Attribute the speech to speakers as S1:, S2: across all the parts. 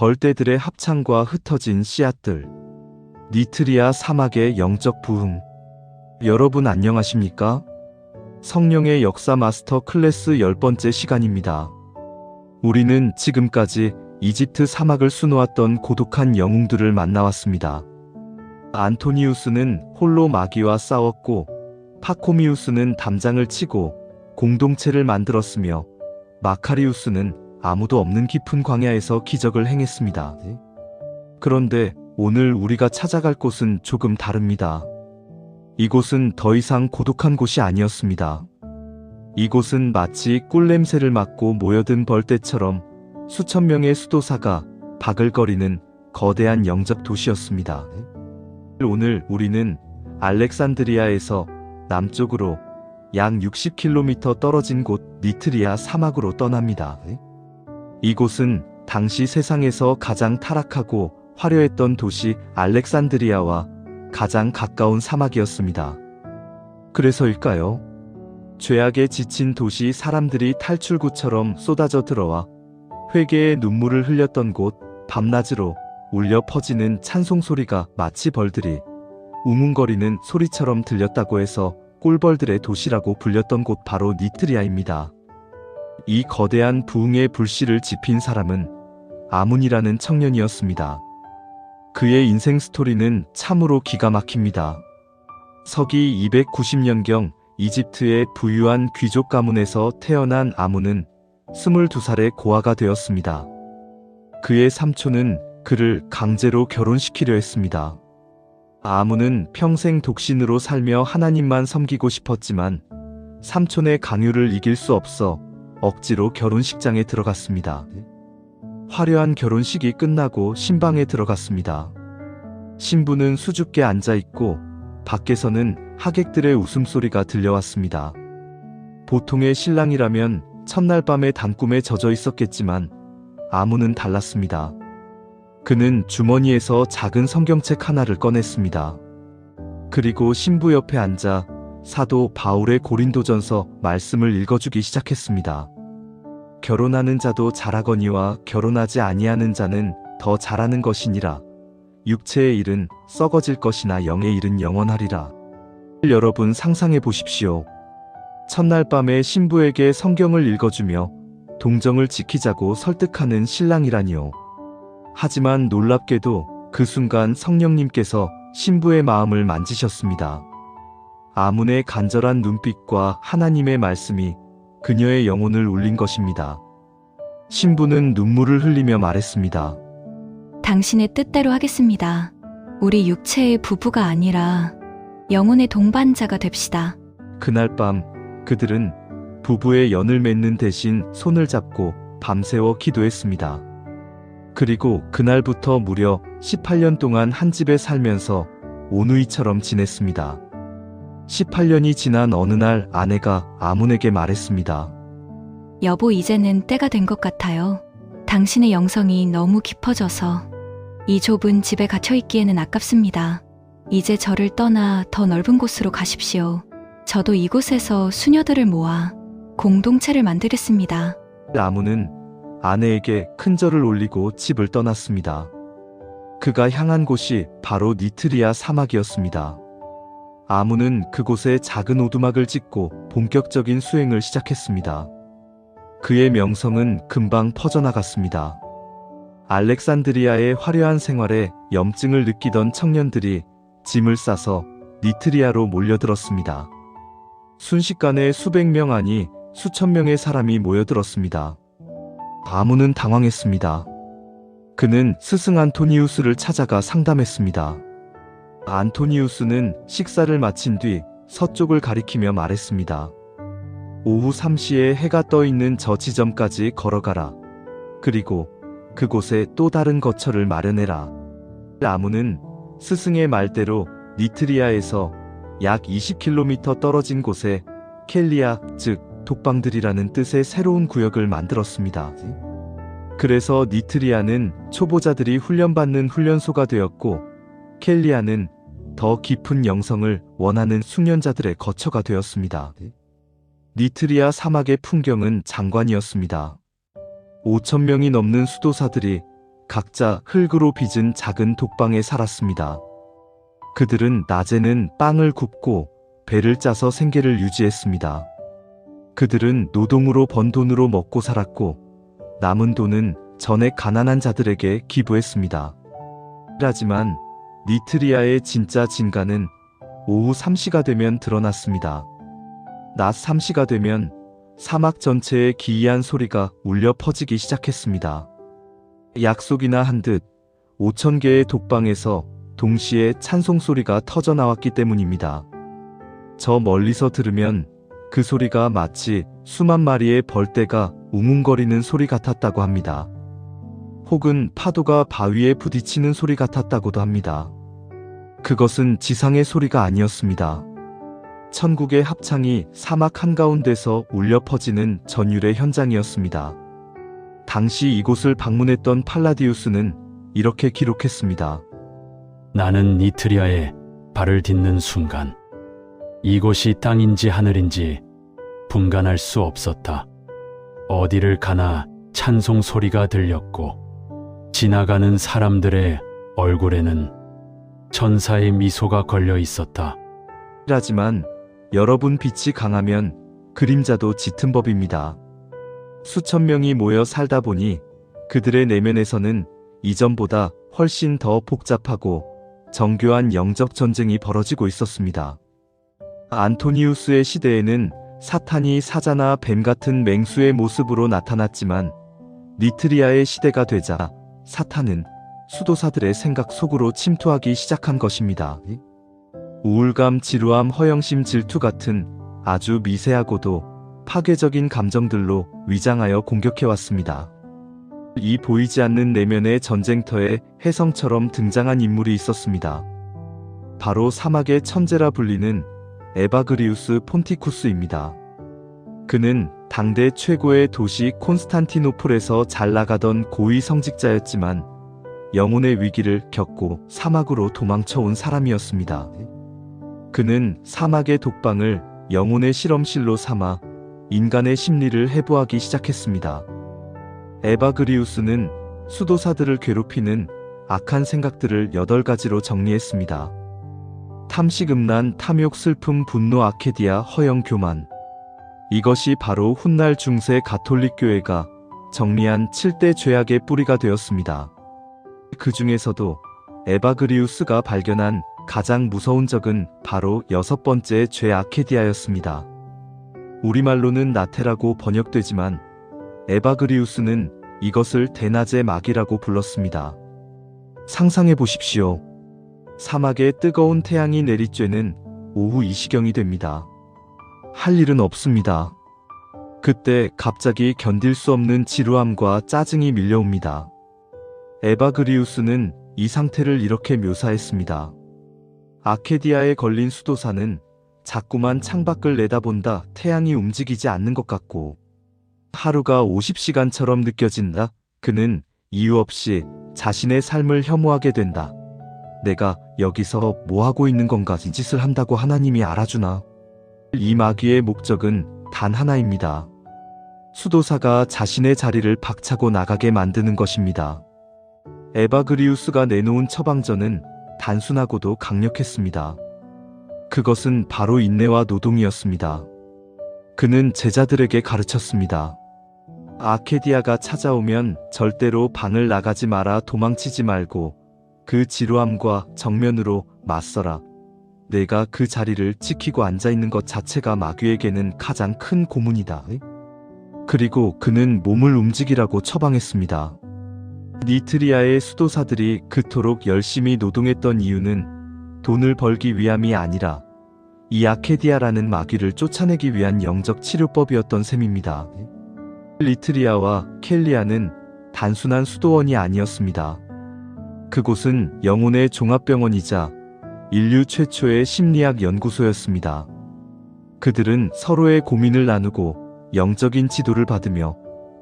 S1: 벌떼들의 합창과 흩어진 씨앗들. 니트리아 사막의 영적 부흥. 여러분 안녕하십니까? 성령의 역사 마스터 클래스 10번째 시간입니다. 우리는 지금까지 이집트 사막을 수놓았던 고독한 영웅들을 만나왔습니다. 안토니우스는 홀로 마귀와 싸웠고, 파코미우스는 담장을 치고 공동체를 만들었으며, 마카리우스는 아무도 없는 깊은 광야에서 기적을 행했습니다. 그런데 오늘 우리가 찾아갈 곳은 조금 다릅니다. 이곳은 더 이상 고독한 곳이 아니었습니다. 이곳은 마치 꿀냄새를 맡고 모여든 벌떼처럼 수천 명의 수도사가 바글거리는 거대한 영적 도시였습니다. 오늘 우리는 알렉산드리아에서 남쪽으로 약 60km 떨어진 곳 니트리아 사막으로 떠납니다. 이곳은 당시 세상에서 가장 타락하고 화려했던 도시 알렉산드리아와 가장 가까운 사막이었습니다. 그래서일까요? 죄악에 지친 도시 사람들이 탈출구처럼 쏟아져 들어와 회개의 눈물을 흘렸던 곳, 밤낮으로 울려 퍼지는 찬송 소리가 마치 벌들이 우문거리는 소리처럼 들렸다고 해서 꿀벌들의 도시라고 불렸던 곳 바로 니트리아입니다. 이 거대한 부흥의 불씨를 지핀 사람은 아문이라는 청년이었습니다. 그의 인생 스토리는 참으로 기가 막힙니다. 서기 290년경 이집트의 부유한 귀족 가문에서 태어난 아문은 22살의 고아가 되었습니다. 그의 삼촌은 그를 강제로 결혼시키려 했습니다. 아문은 평생 독신으로 살며 하나님만 섬기고 싶었지만 삼촌의 강요를 이길 수 없어 억지로 결혼식장에 들어갔습니다. 화려한 결혼식이 끝나고 신방에 들어갔습니다. 신부는 수줍게 앉아있고 밖에서는 하객들의 웃음소리가 들려왔습니다. 보통의 신랑이라면 첫날 밤에 단꿈에 젖어 있었겠지만 아문은 달랐습니다. 그는 주머니에서 작은 성경책 하나를 꺼냈습니다. 그리고 신부 옆에 앉아 사도 바울의 고린도전서 말씀을 읽어주기 시작했습니다. 결혼하는 자도 잘하거니와 결혼하지 아니하는 자는 더 잘하는 것이니라. 육체의 일은 썩어질 것이나 영의 일은 영원하리라. 여러분 상상해 보십시오. 첫날 밤에 신부에게 성경을 읽어주며 동정을 지키자고 설득하는 신랑이라니요. 하지만 놀랍게도 그 순간 성령님께서 신부의 마음을 만지셨습니다. 아문의 간절한 눈빛과 하나님의 말씀이 그녀의 영혼을 울린 것입니다. 신부는 눈물을 흘리며 말했습니다.
S2: 당신의 뜻대로 하겠습니다. 우리 육체의 부부가 아니라 영혼의 동반자가 됩시다.
S1: 그날 밤 그들은 부부의 연을 맺는 대신 손을 잡고 밤새워 기도했습니다. 그리고 그날부터 무려 18년 동안 한 집에 살면서 오누이처럼 지냈습니다. 18년이 지난 어느 날 아내가 아문에게 말했습니다.
S2: 여보, 이제는 때가 된 것 같아요. 당신의 영성이 너무 깊어져서 이 좁은 집에 갇혀있기에는 아깝습니다. 이제 저를 떠나 더 넓은 곳으로 가십시오. 저도 이곳에서 수녀들을 모아 공동체를 만들겠습니다.
S1: 아문은 아내에게 큰 절을 올리고 집을 떠났습니다. 그가 향한 곳이 바로 니트리아 사막이었습니다. 아문은 그곳에 작은 오두막을 짓고 본격적인 수행을 시작했습니다. 그의 명성은 금방 퍼져나갔습니다. 알렉산드리아의 화려한 생활에 염증을 느끼던 청년들이 짐을 싸서 니트리아로 몰려들었습니다. 순식간에 수백 명 아니 수천 명의 사람이 모여들었습니다. 아문은 당황했습니다. 그는 스승 안토니우스를 찾아가 상담했습니다. 안토니우스는 식사를 마친 뒤 서쪽을 가리키며 말했습니다. 오후 3시에 해가 떠 있는 저 지점까지 걸어가라. 그리고 그곳에 또 다른 거처를 마련해라. 아문은 스승의 말대로 니트리아에서 약 20km 떨어진 곳에 켈리아, 즉 독방들이라는 뜻의 새로운 구역을 만들었습니다. 그래서 니트리아는 초보자들이 훈련받는 훈련소가 되었고, 켈리아는 더 깊은 영성을 원하는 숙련자들의 거처가 되었습니다. 니트리아 사막의 풍경은 장관이었습니다. 5,000명이 넘는 수도사들이 각자 흙으로 빚은 작은 독방에 살았습니다. 그들은 낮에는 빵을 굽고 배를 짜서 생계를 유지했습니다. 그들은 노동으로 번 돈으로 먹고 살았고 남은 돈은 전에 가난한 자들에게 기부했습니다. 하지만 니트리아의 진짜 진가는 오후 3시가 되면 드러났습니다. 낮 3시가 되면 사막 전체에 기이한 소리가 울려 퍼지기 시작했습니다. 약속이나 한 듯 5,000개의 독방에서 동시에 찬송 소리가 터져 나왔기 때문입니다. 저 멀리서 들으면 그 소리가 마치 수만 마리의 벌떼가 웅웅거리는 소리 같았다고 합니다. 혹은 파도가 바위에 부딪히는 소리 같았다고도 합니다. 그것은 지상의 소리가 아니었습니다. 천국의 합창이 사막 한가운데서 울려 퍼지는 전율의 현장이었습니다. 당시 이곳을 방문했던 팔라디우스는 이렇게 기록했습니다.
S3: 나는 니트리아에 발을 딛는 순간 이곳이 땅인지 하늘인지 분간할 수 없었다. 어디를 가나 찬송 소리가 들렸고 지나가는 사람들의 얼굴에는 천사의 미소가 걸려 있었다.
S1: 하지만 여러분 빛이 강하면 그림자도 짙은 법입니다. 수천 명이 모여 살다 보니 그들의 내면에서는 이전보다 훨씬 더 복잡하고 정교한 영적 전쟁이 벌어지고 있었습니다. 안토니우스의 시대에는 사탄이 사자나 뱀 같은 맹수의 모습으로 나타났지만 니트리아의 시대가 되자 사탄은 수도사들의 생각 속으로 침투하기 시작한 것입니다. 우울감, 지루함, 허영심, 질투 같은 아주 미세하고도 파괴적인 감정들로 위장하여 공격해왔습니다. 이 보이지 않는 내면의 전쟁터에 혜성처럼 등장한 인물이 있었습니다. 바로 사막의 천재라 불리는 에바그리우스 폰티쿠스입니다. 그는 당대 최고의 도시 콘스탄티노플에서 잘 나가던 고위 성직자였지만 영혼의 위기를 겪고 사막으로 도망쳐온 사람이었습니다. 그는 사막의 독방을 영혼의 실험실로 삼아 인간의 심리를 해부하기 시작했습니다. 에바그리우스는 수도사들을 괴롭히는 악한 생각들을 8가지로 정리했습니다. 탐식, 음란, 탐욕, 슬픔, 분노, 아케디아, 허영, 교만. 이것이 바로 훗날 중세 가톨릭 교회가 정리한 7대 죄악의 뿌리가 되었습니다. 그 중에서도 에바그리우스가 발견한 가장 무서운 적은 바로 6번째 죄 아케디아였습니다. 우리말로는 나태라고 번역되지만 에바그리우스는 이것을 대낮의 마귀라고 불렀습니다. 상상해 보십시오. 사막에 뜨거운 태양이 내리쬐는 오후 이 시경이 됩니다. 할 일은 없습니다. 그때 갑자기 견딜 수 없는 지루함과 짜증이 밀려옵니다. 에바그리우스는 이 상태를 이렇게 묘사했습니다. 아케디아에 걸린 수도사는 자꾸만 창밖을 내다본다. 태양이 움직이지 않는 것 같고 하루가 50시간처럼 느껴진다. 그는 이유 없이 자신의 삶을 혐오하게 된다. 내가 여기서 뭐 하고 있는 건가? 이 짓을 한다고 하나님이 알아주나? 이 마귀의 목적은 단 하나입니다. 수도사가 자신의 자리를 박차고 나가게 만드는 것입니다. 에바그리우스가 내놓은 처방전은 단순하고도 강력했습니다. 그것은 바로 인내와 노동이었습니다. 그는 제자들에게 가르쳤습니다. 아케디아가 찾아오면 절대로 방을 나가지 마라. 도망치지 말고 그 지루함과 정면으로 맞서라. 내가 그 자리를 지키고 앉아있는 것 자체가 마귀에게는 가장 큰 고문이다. 그리고 그는 몸을 움직이라고 처방했습니다. 니트리아의 수도사들이 그토록 열심히 노동했던 이유는 돈을 벌기 위함이 아니라 이 아케디아라는 마귀를 쫓아내기 위한 영적 치료법이었던 셈입니다. 니트리아와 켈리아는 단순한 수도원이 아니었습니다. 그곳은 영혼의 종합병원이자 인류 최초의 심리학 연구소였습니다. 그들은 서로의 고민을 나누고 영적인 지도를 받으며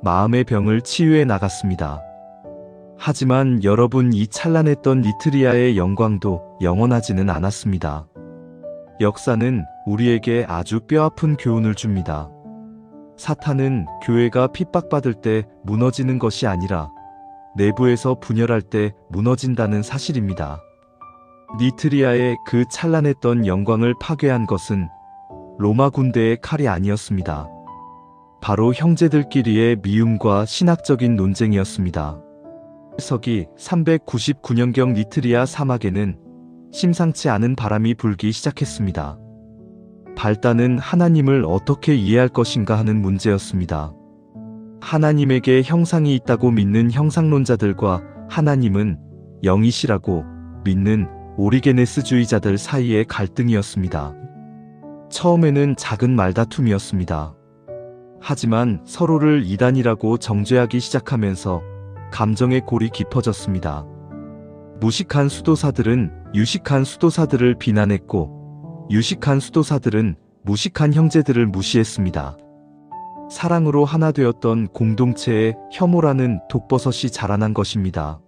S1: 마음의 병을 치유해 나갔습니다. 하지만 여러분, 이 찬란했던 니트리아의 영광도 영원하지는 않았습니다. 역사는 우리에게 아주 뼈아픈 교훈을 줍니다. 사탄은 교회가 핍박받을 때 무너지는 것이 아니라 내부에서 분열할 때 무너진다는 사실입니다. 니트리아의 그 찬란했던 영광을 파괴한 것은 로마 군대의 칼이 아니었습니다. 바로 형제들끼리의 미움과 신학적인 논쟁이었습니다. 서기 399년경 니트리아 사막에는 심상치 않은 바람이 불기 시작했습니다. 발단은 하나님을 어떻게 이해할 것인가 하는 문제였습니다. 하나님에게 형상이 있다고 믿는 형상론자들과 하나님은 영이시라고 믿는 오리게네스주의자들 사이의 갈등이었습니다. 처음에는 작은 말다툼이었습니다. 하지만 서로를 이단이라고 정죄하기 시작하면서 감정의 골이 깊어졌습니다. 무식한 수도사들은 유식한 수도사들을 비난했고, 유식한 수도사들은 무식한 형제들을 무시했습니다. 사랑으로 하나 되었던 공동체에 혐오라는 독버섯이 자라난 것입니다.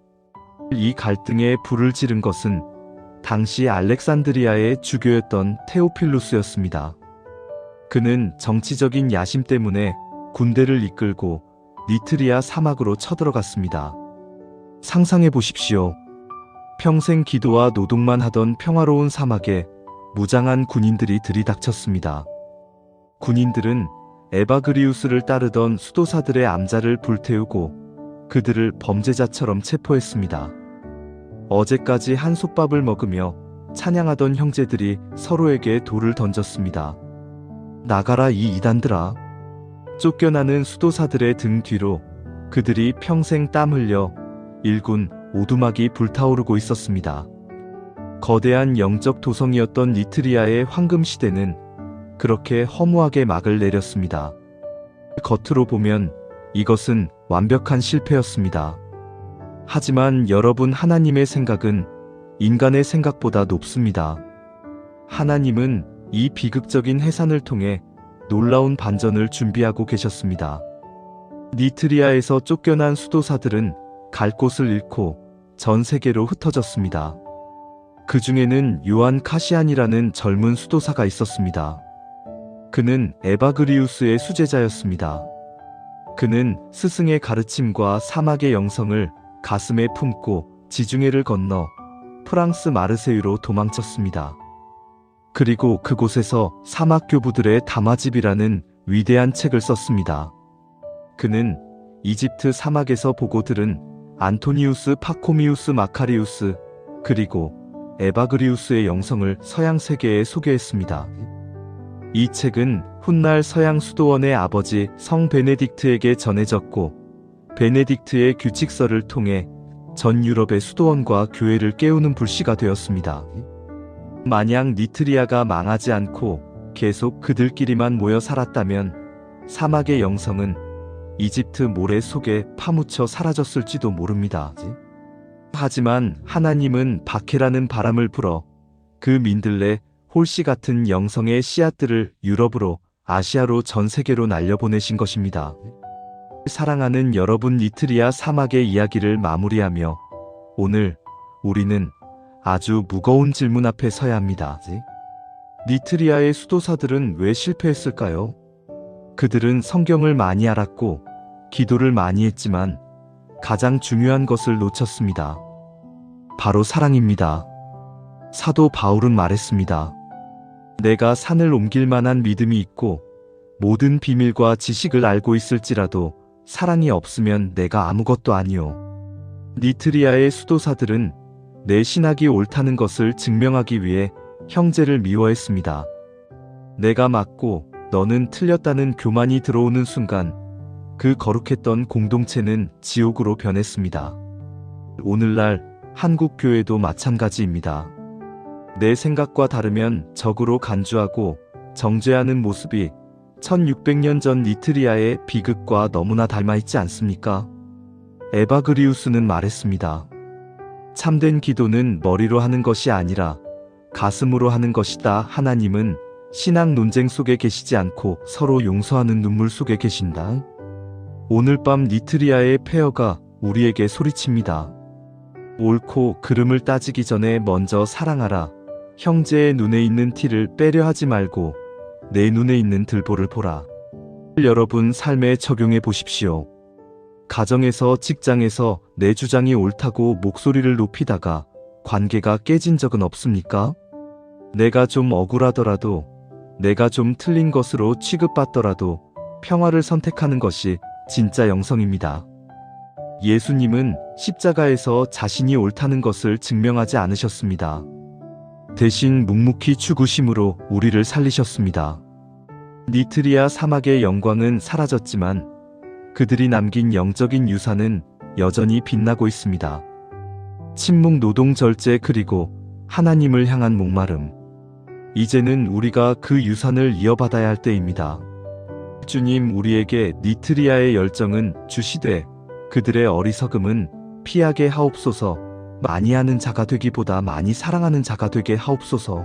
S1: 이 갈등에 불을 지른 것은 당시 알렉산드리아의 주교였던 테오필루스였습니다. 그는 정치적인 야심 때문에 군대를 이끌고 니트리아 사막으로 쳐들어갔습니다. 상상해 보십시오. 평생 기도와 노동만 하던 평화로운 사막에 무장한 군인들이 들이닥쳤습니다. 군인들은 에바그리우스를 따르던 수도사들의 암자를 불태우고 그들을 범죄자처럼 체포했습니다. 어제까지 한솥밥을 먹으며 찬양하던 형제들이 서로에게 돌을 던졌습니다. 나가라 이 이단들아. 쫓겨나는 수도사들의 등 뒤로 그들이 평생 땀 흘려 일군 오두막이 불타오르고 있었습니다. 거대한 영적 도성이었던 니트리아의 황금시대는 그렇게 허무하게 막을 내렸습니다. 겉으로 보면 이것은 완벽한 실패였습니다. 하지만 여러분, 하나님의 생각은 인간의 생각보다 높습니다. 하나님은 이 비극적인 해산을 통해 놀라운 반전을 준비하고 계셨습니다. 니트리아에서 쫓겨난 수도사들은 갈 곳을 잃고 전 세계로 흩어졌습니다. 그 중에는 요한 카시안이라는 젊은 수도사가 있었습니다. 그는 에바그리우스의 수제자였습니다. 그는 스승의 가르침과 사막의 영성을 가슴에 품고 지중해를 건너 프랑스 마르세유로 도망쳤습니다. 그리고 그곳에서 사막교부들의 담화집이라는 위대한 책을 썼습니다. 그는 이집트 사막에서 보고 들은 안토니우스 파코미우스 마카리우스 그리고 에바그리우스의 영성을 서양 세계에 소개했습니다. 이 책은 훗날 서양 수도원의 아버지 성 베네딕트에게 전해졌고, 베네딕트의 규칙서를 통해 전 유럽의 수도원과 교회를 깨우는 불씨가 되었습니다. 만약 니트리아가 망하지 않고 계속 그들끼리만 모여 살았다면 사막의 영성은 이집트 모래 속에 파묻혀 사라졌을지도 모릅니다. 하지만 하나님은 바케라는 바람을 불어 그 민들레 홀씨 같은 영성의 씨앗들을 유럽으로, 아시아로, 전 세계로 날려보내신 것입니다. 사랑하는 여러분, 니트리아 사막의 이야기를 마무리하며 오늘 우리는 아주 무거운 질문 앞에 서야 합니다. 니트리아의 수도사들은 왜 실패했을까요? 그들은 성경을 많이 알았고 기도를 많이 했지만 가장 중요한 것을 놓쳤습니다. 바로 사랑입니다. 사도 바울은 말했습니다. 내가 산을 옮길 만한 믿음이 있고 모든 비밀과 지식을 알고 있을지라도 사랑이 없으면 내가 아무것도 아니요. 니트리아의 수도사들은 내 신학이 옳다는 것을 증명하기 위해 형제를 미워했습니다. 내가 맞고 너는 틀렸다는 교만이 들어오는 순간 그 거룩했던 공동체는 지옥으로 변했습니다. 오늘날 한국 교회도 마찬가지입니다. 내 생각과 다르면 적으로 간주하고 정죄하는 모습이 1600년 전 니트리아의 비극과 너무나 닮아있지 않습니까? 에바그리우스는 말했습니다. 참된 기도는 머리로 하는 것이 아니라 가슴으로 하는 것이다. 하나님은 신앙 논쟁 속에 계시지 않고 서로 용서하는 눈물 속에 계신다. 오늘 밤 니트리아의 폐허가 우리에게 소리칩니다. 옳고 그름을 따지기 전에 먼저 사랑하라. 형제의 눈에 있는 티를 빼려 하지 말고 내 눈에 있는 들보를 보라. 여러분 삶에 적용해 보십시오. 가정에서, 직장에서 내 주장이 옳다고 목소리를 높이다가 관계가 깨진 적은 없습니까? 내가 좀 억울하더라도, 내가 좀 틀린 것으로 취급받더라도 평화를 선택하는 것이 진짜 영성입니다. 예수님은 십자가에서 자신이 옳다는 것을 증명하지 않으셨습니다. 대신 묵묵히 죽으심으로 우리를 살리셨습니다. 니트리아 사막의 영광은 사라졌지만 그들이 남긴 영적인 유산은 여전히 빛나고 있습니다. 침묵, 노동, 절제, 그리고 하나님을 향한 목마름. 이제는 우리가 그 유산을 이어받아야 할 때입니다. 주님, 우리에게 니트리아의 열정은 주시되 그들의 어리석음은 피하게 하옵소서. 많이 하는 자가 되기보다 많이 사랑하는 자가 되게 하옵소서.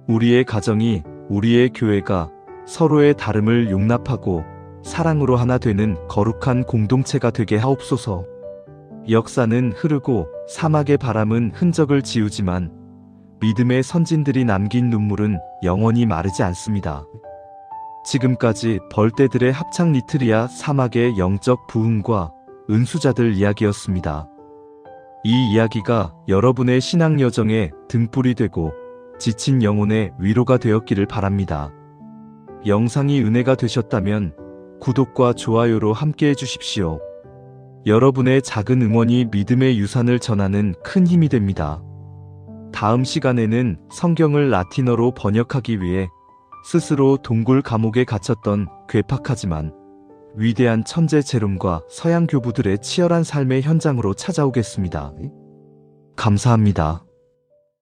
S1: 우리의 가정이, 우리의 교회가 서로의 다름을 용납하고 사랑으로 하나 되는 거룩한 공동체가 되게 하옵소서. 역사는 흐르고 사막의 바람은 흔적을 지우지만 믿음의 선진들이 남긴 눈물은 영원히 마르지 않습니다. 지금까지 벌떼들의 합창, 니트리아 사막의 영적 부흥과 은수자들 이야기였습니다. 이 이야기가 여러분의 신앙 여정에 등불이 되고 지친 영혼의 위로가 되었기를 바랍니다. 영상이 은혜가 되셨다면 구독과 좋아요로 함께 해주십시오. 여러분의 작은 응원이 믿음의 유산을 전하는 큰 힘이 됩니다. 다음 시간에는 성경을 라틴어로 번역하기 위해 스스로 동굴 감옥에 갇혔던 괴팍하지만 위대한 천재 제롬과 서양 교부들의 치열한 삶의 현장으로 찾아오겠습니다. 감사합니다.